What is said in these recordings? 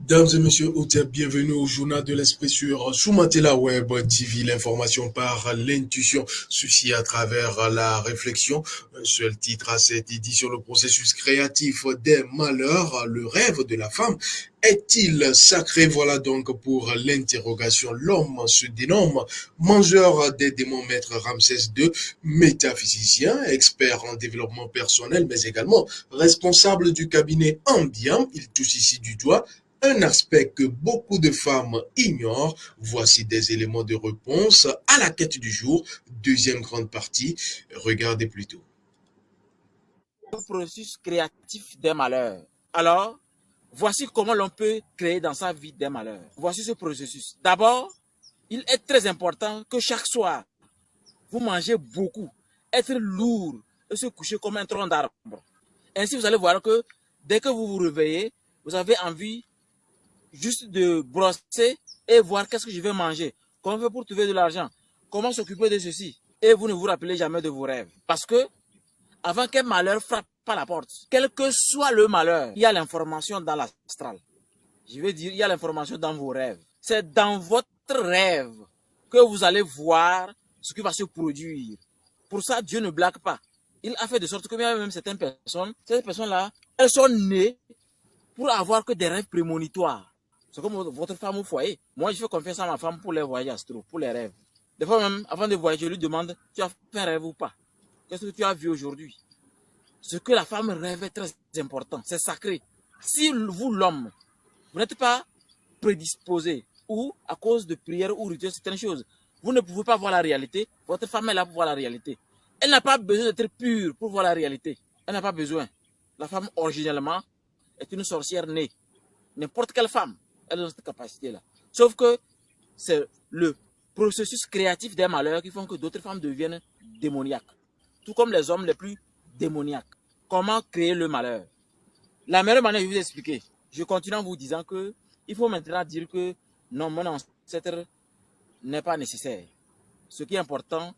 Mesdames et messieurs, bienvenue au journal de l'esprit sur Soumatela Web TV, l'information par l'intuition, ceci à travers la réflexion. Un seul titre à cette édition, le processus créatif des malheurs, le rêve de la femme. Est-il sacré? Voilà donc pour l'interrogation. L'homme se dénomme mangeur des démons, maître Ramsès II, métaphysicien, expert en développement personnel, mais également responsable du cabinet Ambiant. Il touche ici du doigt un aspect que beaucoup de femmes ignorent. Voici des éléments de réponse à la quête du jour. Deuxième grande partie. Regardez plutôt. Le processus créatif des malheurs. Alors, voici comment l'on peut créer dans sa vie des malheurs. Voici ce processus. D'abord, il est très important que chaque soir, vous mangez beaucoup, être lourd et se coucher comme un tronc d'arbre. Ainsi, vous allez voir que dès que vous vous réveillez, vous avez envie juste de brosser et voir qu'est-ce que je vais manger, comment on fait pour trouver de l'argent, comment s'occuper de ceci. Et vous ne vous rappelez jamais de vos rêves. Parce que, avant qu'un malheur frappe à la porte, quel que soit le malheur, il y a l'information dans l'astral. Je veux dire, il y a l'information dans vos rêves. C'est dans votre rêve que vous allez voir ce qui va se produire. Pour ça, Dieu ne blague pas. Il a fait de sorte que même certaines personnes, ces personnes-là, elles sont nées pour avoir que des rêves prémonitoires. C'est comme votre femme au foyer. Moi, je fais confiance à ma femme pour les voyages astraux, pour les rêves. Des fois même, avant de voyager, je lui demande, tu as fait un rêve ou pas? Qu'est-ce que tu as vu aujourd'hui? Ce que la femme rêve est très important, c'est sacré. Si vous, l'homme, vous n'êtes pas prédisposé ou à cause de prières ou rituels, certaines choses, vous ne pouvez pas voir la réalité, votre femme est là pour voir la réalité. Elle n'a pas besoin d'être pure pour voir la réalité. Elle n'a pas besoin. La femme, originellement, est une sorcière née. N'importe quelle femme, elle a cette capacité-là. Sauf que c'est le processus créatif des malheurs qui font que d'autres femmes deviennent démoniaques. Tout comme les hommes les plus démoniaques. Comment créer le malheur? La meilleure manière, je vais vous expliquer. Je continue en vous disant que il faut maintenant dire que non, mon ancêtre n'est pas nécessaire. Ce qui est important,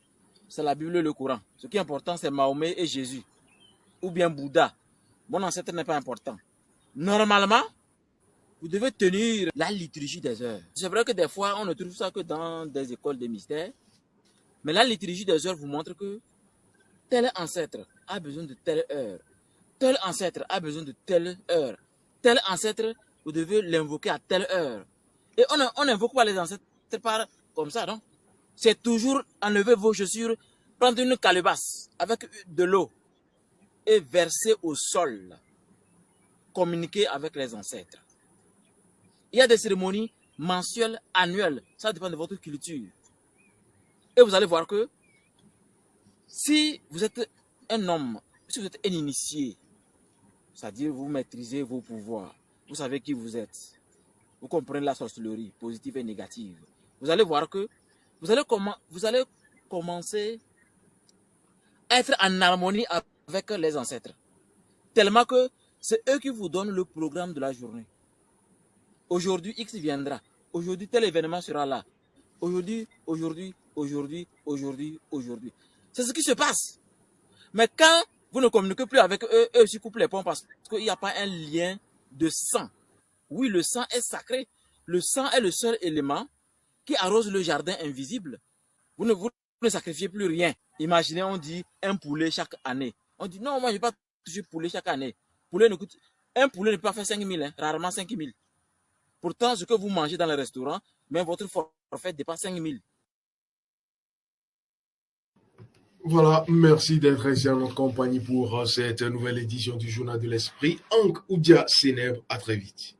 c'est la Bible et le Coran. Ce qui est important, c'est Mahomet et Jésus. Ou bien Bouddha. Mon ancêtre n'est pas important. Normalement, vous devez tenir la liturgie des heures. C'est vrai que des fois, on ne trouve ça que dans des écoles de mystère. Mais la liturgie des heures vous montre que tel ancêtre a besoin de telle heure. Tel ancêtre a besoin de telle heure. Tel ancêtre, vous devez l'invoquer à telle heure. Et on n'invoque pas les ancêtres par comme ça, non? C'est toujours enlever vos chaussures, prendre une calebasse avec de l'eau et verser au sol. Communiquer avec les ancêtres. Il y a des cérémonies mensuelles, annuelles. Ça dépend de votre culture. Et vous allez voir que si vous êtes un homme, si vous êtes un initié, c'est-à-dire vous maîtrisez vos pouvoirs, vous savez qui vous êtes, vous comprenez la sorcellerie, positive et négative, vous allez voir que vous allez commencer à être en harmonie avec les ancêtres. Tellement que c'est eux qui vous donnent le programme de la journée. Aujourd'hui, X viendra. Aujourd'hui, tel événement sera là. Aujourd'hui. C'est ce qui se passe. Mais quand vous ne communiquez plus avec eux, eux aussi coupent les ponts parce qu'il n'y a pas un lien de sang. Oui, le sang est sacré. Le sang est le seul élément qui arrose le jardin invisible. Vous ne sacrifiez plus rien. Imaginez, on dit un poulet chaque année. On dit non, moi je ne vais pas toucher poulet chaque année. Un poulet ne peut pas faire 5 000, hein, rarement 5 000. Pourtant, ce que vous mangez dans le restaurant, mais votre forfait dépasse 5 000. Voilà, merci d'être ici en notre compagnie pour cette nouvelle édition du Journal de l'Esprit. Ankh Oudia Sénèbre, à très vite.